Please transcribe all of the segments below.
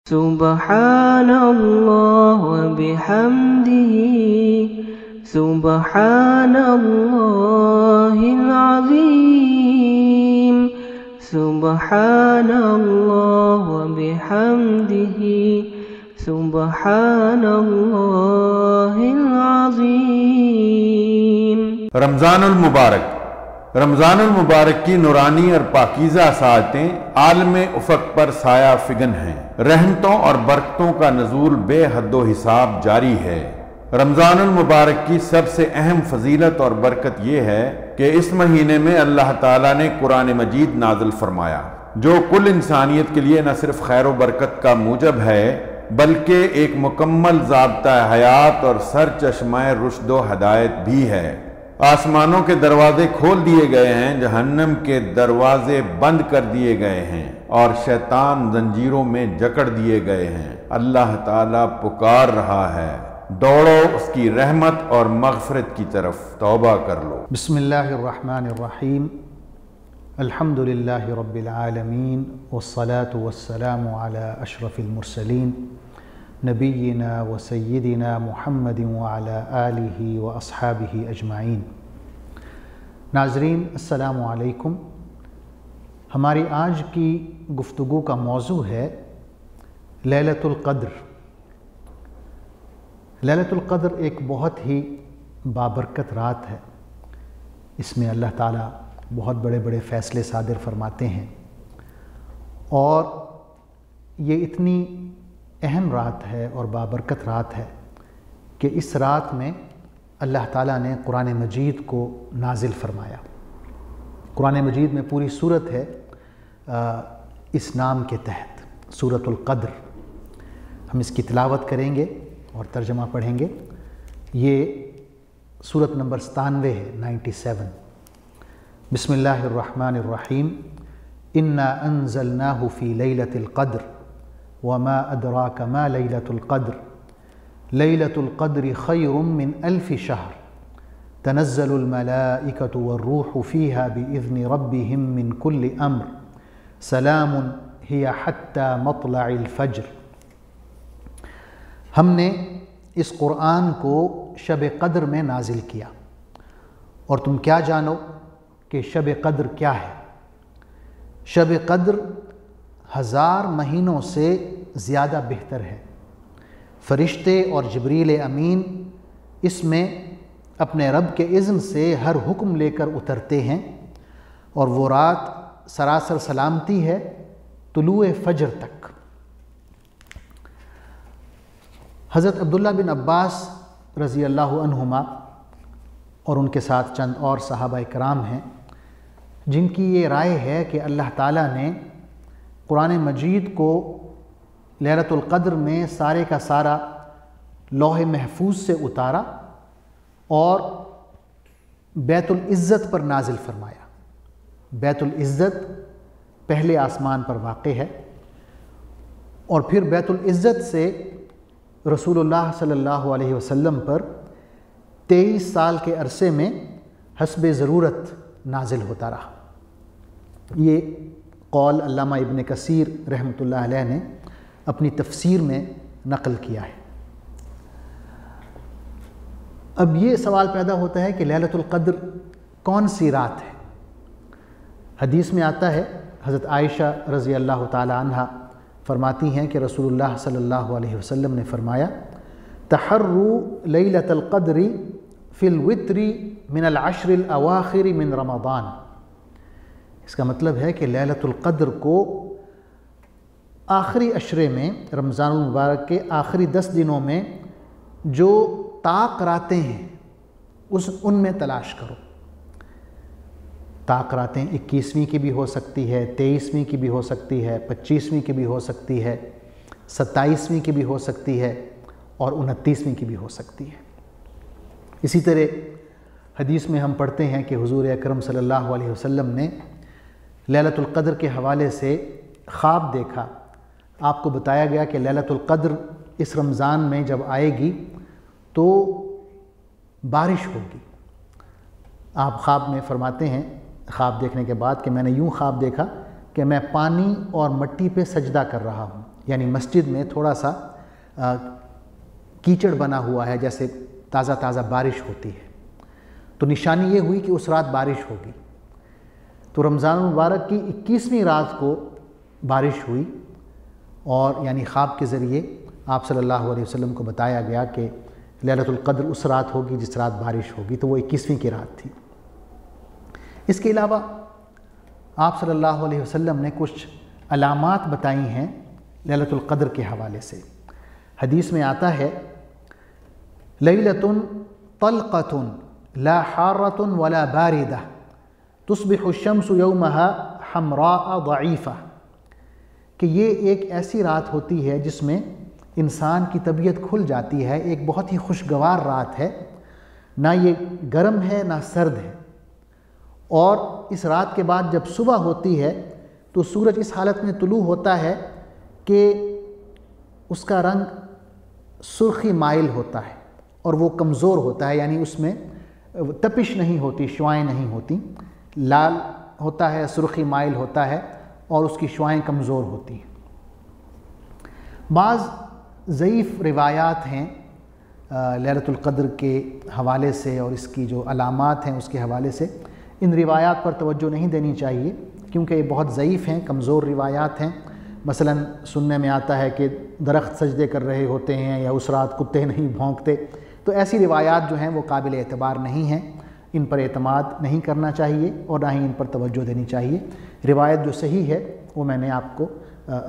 سبحان اللہ وبحمدہ سبحان اللہ العظیم سبحان اللہ وبحمدہ سبحان اللہ العظیم۔ رمضان المبارک رمضان المبارک کی نورانی اور پاکیزہ ساعتیں عالم افق پر سایہ فگن ہیں۔ رحمتوں اور برکتوں کا نزول بے حد و حساب جاری ہے۔ رمضان المبارک کی سب سے اہم فضیلت اور برکت یہ ہے کہ اس مہینے میں اللہ تعالیٰ نے قرآن مجید نازل فرمایا، جو کل انسانیت کے لیے نہ صرف خیر و برکت کا موجب ہے بلکہ ایک مکمل ضابطہ حیات اور سرچشمہ رشد و ہدایت بھی ہے۔ آسمانوں کے دروازے کھول دیے گئے ہیں، جہنم کے دروازے بند کر دیے گئے ہیں اور شیطان زنجیروں میں جکڑ دیے گئے ہیں۔ اللہ تعالیٰ پکار رہا ہے، دوڑو اس کی رحمت اور مغفرت کی طرف، توبہ کر لو۔ بسم اللہ الرحمن الرحیم، الحمد للہ رب العالمین، والصلاة والسلام علی اشرف المرسلین، نبینا و سیدنا محمد وعلی آلہ و اصحابہ اجمعین۔ ناظرین السلام علیکم۔ ہماری آج کی گفتگو کا موضوع ہے لیلۃ القدر۔ لیلۃ القدر ایک بہت ہی بابرکت رات ہے۔ اس میں اللہ تعالیٰ بہت بڑے بڑے فیصلے صادر فرماتے ہیں، اور یہ اتنی اہم رات ہے اور بابرکت رات ہے کہ اس رات میں اللہ تعالیٰ نے قرآن مجید کو نازل فرمایا۔ قرآن مجید میں پوری سورت ہے اس نام کے تحت، سورۃ القدر۔ ہم اس کی تلاوت کریں گے اور ترجمہ پڑھیں گے۔ یہ سورت نمبر 97 ہے، 97۔ بسم اللہ الرحمن الرحیم۔ انا انزلناہ فی لیلۃ القدر وما ادراک ما لیلۃ القدر لیلۃ القدر خیر من الف شہر تنزل الملائکۃ والروح فیہا باذن ربہم من کل امر سلام ہی حتی مطلع الفجر۔ ہم نے اس قرآن کو شب قدر میں نازل کیا، اور تم کیا جانو کہ شب قدر کیا ہے؟ شب قدر 1000 مہینوں سے زیادہ بہتر ہے۔ فرشتے اور جبریل امین اس میں اپنے رب کے اذن سے ہر حکم لے کر اترتے ہیں، اور وہ رات سراسر سلامتی ہے طلوع فجر تک۔ حضرت عبداللہ بن عباس رضی اللہ عنہما اور ان کے ساتھ چند اور صحابہ کرام ہیں جن کی یہ رائے ہے کہ اللہ تعالیٰ نے قرآن مجید کو لیلۃ القدر میں سارے کا سارا لوح محفوظ سے اتارا اور بیت العزت پر نازل فرمایا۔ بیت العزت پہلے آسمان پر واقع ہے، اور پھر بیت العزت سے رسول اللہ صلی اللہ علیہ وسلم پر 23 سال کے عرصے میں حسب ضرورت نازل ہوتا رہا۔ یہ قول علامہ ابن کثیر رحمۃ اللہ علیہ نے اپنی تفسیر میں نقل کیا ہے۔ اب یہ سوال پیدا ہوتا ہے کہ لیلۃ القدر کون سی رات ہے؟ حدیث میں آتا ہے، حضرت عائشہ رضی اللہ تعالی عنہ فرماتی ہیں کہ رسول اللہ صلی اللہ علیہ وسلم نے فرمایا، تحروا لیلۃ القدر فی الوتر من العشر الاواخر من رمضان۔ اس کا مطلب ہے کہ لیلۃ القدر کو آخری عشرے میں، رمضان المبارک کے آخری 10 دنوں میں جو طاق راتیں ہیں ان میں تلاش کرو۔ طاق راتیں 21ویں کی بھی ہو سکتی ہے، 23ویں کی بھی ہو سکتی ہے، 25ویں کی بھی ہو سکتی ہے، 27ویں کی بھی ہو سکتی ہے، اور 29ویں کی بھی ہو سکتی ہے۔ اسی طرح حدیث میں ہم پڑھتے ہیں کہ حضور اکرم صلی اللہ علیہ وسلم نے لیلۃ القدر کے حوالے سے خواب دیکھا۔ آپ کو بتایا گیا کہ لیلۃ القدر اس رمضان میں جب آئے گی تو بارش ہوگی۔ آپ خواب میں فرماتے ہیں، خواب دیکھنے کے بعد، کہ میں نے یوں خواب دیکھا کہ میں پانی اور مٹی پہ سجدہ کر رہا ہوں، یعنی مسجد میں تھوڑا سا کیچڑ بنا ہوا ہے، جیسے تازہ تازہ بارش ہوتی ہے، تو نشانی یہ ہوئی کہ اس رات بارش ہوگی۔ تو رمضان المبارک کی 21ویں رات کو بارش ہوئی، اور یعنی خواب کے ذریعے آپ صلی اللہ علیہ وسلم کو بتایا گیا کہ لیلۃ القدر اس رات ہوگی جس رات بارش ہوگی، تو وہ 21ویں کی رات تھی۔ اس کے علاوہ آپ صلی اللہ علیہ وسلم نے کچھ علامات بتائی ہیں لیلۃ القدر کے حوالے سے۔ حدیث میں آتا ہے لیلۃ طلقۃ لا حارۃ ولا باردہ تصبح الشمس یومها حمراء ضعیفہ، کہ یہ ایک ایسی رات ہوتی ہے جس میں انسان کی طبیعت کھل جاتی ہے، ایک بہت ہی خوشگوار رات ہے، نہ یہ گرم ہے نہ سرد ہے، اور اس رات کے بعد جب صبح ہوتی ہے تو سورج اس حالت میں طلوع ہوتا ہے کہ اس کا رنگ سرخی مائل ہوتا ہے اور وہ کمزور ہوتا ہے، یعنی اس میں تپش نہیں ہوتی، شعاعیں نہیں ہوتی، لال ہوتا ہے، سرخی مائل ہوتا ہے اور اس کی شعاعیں کمزور ہوتی ہیں۔ بعض ضعیف روایات ہیں لیلۃ القدر کے حوالے سے اور اس کی جو علامات ہیں اس کے حوالے سے، ان روایات پر توجہ نہیں دینی چاہیے کیونکہ یہ بہت ضعیف ہیں، کمزور روایات ہیں۔ مثلا سننے میں آتا ہے کہ درخت سجدے کر رہے ہوتے ہیں یا اس رات کتے نہیں بھونکتے، تو ایسی روایات جو ہیں وہ قابل اعتبار نہیں ہیں، ان پر اعتماد نہیں کرنا چاہیے اور نہ ہی ان پر توجہ دینی چاہیے۔ روایت جو صحیح ہے وہ میں نے آپ کو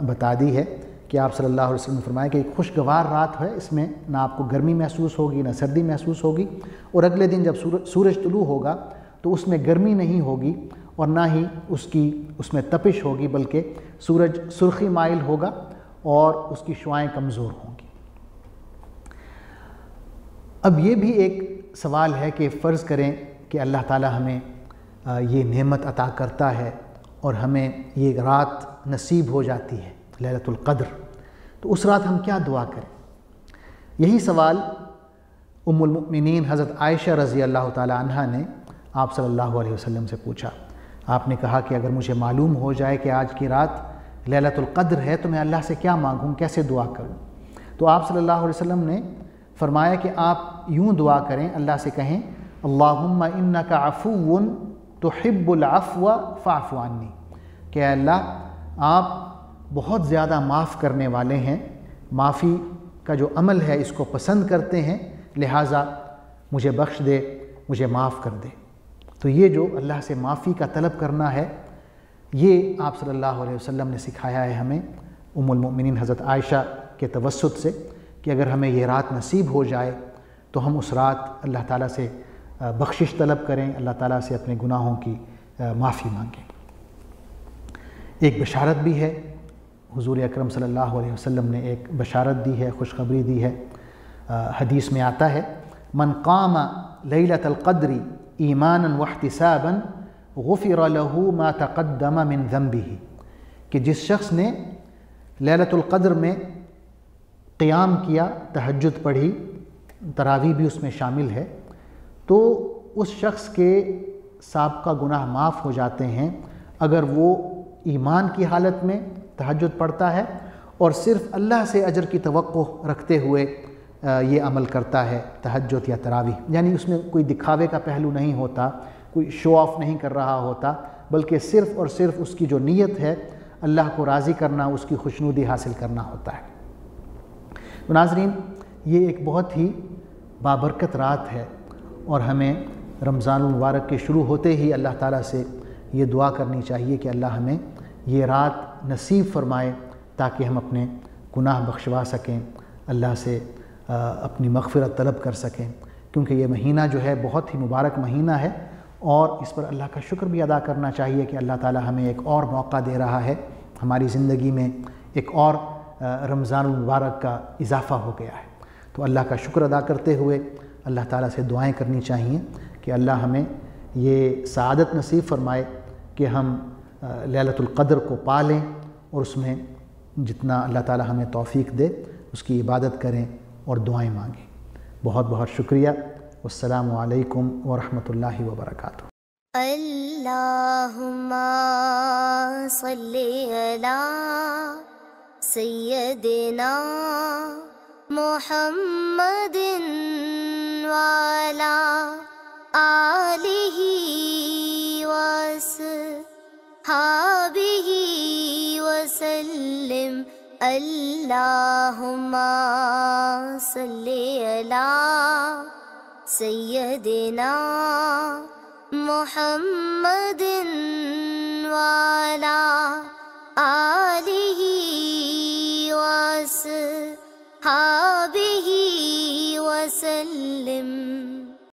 بتا دی ہے کہ آپ صلی اللہ علیہ وسلم نے فرمایا کہ ایک خوشگوار رات ہے، اس میں نہ آپ کو گرمی محسوس ہوگی نہ سردی محسوس ہوگی، اور اگلے دن جب سورج طلوع ہوگا تو اس میں گرمی نہیں ہوگی اور نہ ہی اس میں تپش ہوگی، بلکہ سورج سرخی مائل ہوگا اور اس کی شعاعیں کمزور ہوں گی۔ اب یہ بھی ایک سوال ہے کہ فرض کریں کہ اللہ تعالی ہمیں یہ نعمت عطا کرتا ہے اور ہمیں یہ رات نصیب ہو جاتی ہے لیلۃ القدر، تو اس رات ہم کیا دعا کریں؟ یہی سوال ام المؤمنین حضرت عائشہ رضی اللہ تعالی عنہا نے آپ صلی اللہ علیہ وسلم سے پوچھا۔ آپ نے کہا کہ اگر مجھے معلوم ہو جائے کہ آج کی رات لیلۃ القدر ہے تو میں اللہ سے کیا مانگوں، کیسے دعا کروں؟ تو آپ صلی اللہ علیہ وسلم نے فرمایا کہ آپ یوں دعا کریں، اللہ سے کہیں اللہم انک عفو تحب العفو فاعف عنی، کہ اے اللہ آپ بہت زیادہ معاف کرنے والے ہیں، معافی کا جو عمل ہے اس کو پسند کرتے ہیں، لہٰذا مجھے بخش دے، مجھے معاف کر دے۔ تو یہ جو اللہ سے معافی کا طلب کرنا ہے، یہ آپ صلی اللہ علیہ وسلم نے سکھایا ہے ہمیں ام المؤمنین حضرت عائشہ کے توسط سے، کہ اگر ہمیں یہ رات نصیب ہو جائے تو ہم اس رات اللہ تعالیٰ سے بخشش طلب کریں، اللہ تعالیٰ سے اپنے گناہوں کی معافی مانگیں۔ ایک بشارت بھی ہے، حضور اکرم صلی اللہ علیہ وسلم نے ایک بشارت دی ہے، خوشخبری دی ہے۔ حدیث میں آتا ہے من قام لیلۃ القدر ایمانا واحتسابا غفر له ما تقدم من ذنبه، کہ جس شخص نے لیلۃ القدر میں قیام کیا، تہجد پڑھی، تراویح بھی اس میں شامل ہے، تو اس شخص کے سابقہ گناہ معاف ہو جاتے ہیں اگر وہ ایمان کی حالت میں تہجد پڑھتا ہے اور صرف اللہ سے اجر کی توقع رکھتے ہوئے یہ عمل کرتا ہے، تہجد یا تراویح، یعنی اس میں کوئی دکھاوے کا پہلو نہیں ہوتا، کوئی شو آف نہیں کر رہا ہوتا، بلکہ صرف اور صرف اس کی جو نیت ہے اللہ کو راضی کرنا، اس کی خوشنودی حاصل کرنا ہوتا ہے۔ تو ناظرین، یہ ایک بہت ہی بابرکت رات ہے اور ہمیں رمضان المبارک کے شروع ہوتے ہی اللہ تعالیٰ سے یہ دعا کرنی چاہیے کہ اللہ ہمیں یہ رات نصیب فرمائے تاکہ ہم اپنے گناہ بخشوا سکیں، اللہ سے اپنی مغفرت طلب کر سکیں، کیونکہ یہ مہینہ جو ہے بہت ہی مبارک مہینہ ہے اور اس پر اللہ کا شکر بھی ادا کرنا چاہیے کہ اللہ تعالیٰ ہمیں ایک اور موقع دے رہا ہے، ہماری زندگی میں ایک اور رمضان المبارک کا اضافہ ہو گیا ہے۔ تو اللہ کا شکر ادا کرتے ہوئے اللہ تعالیٰ سے دعائیں کرنی چاہیے کہ اللہ ہمیں یہ سعادت نصیب فرمائے کہ ہم لیلۃ القدر کو پالیں اور اس میں جتنا اللہ تعالیٰ ہمیں توفیق دے اس کی عبادت کریں اور دعائیں مانگیں۔ بہت بہت شکریہ۔ والسلام علیکم ورحمۃ اللہ وبرکاتہ۔ اللہم صلی علی سیدنا محمد وعلی آلہ وصحبہ وسلم اللہم صلی علی سیدنا محمد وعلی آلہ وصحبہ وسلم.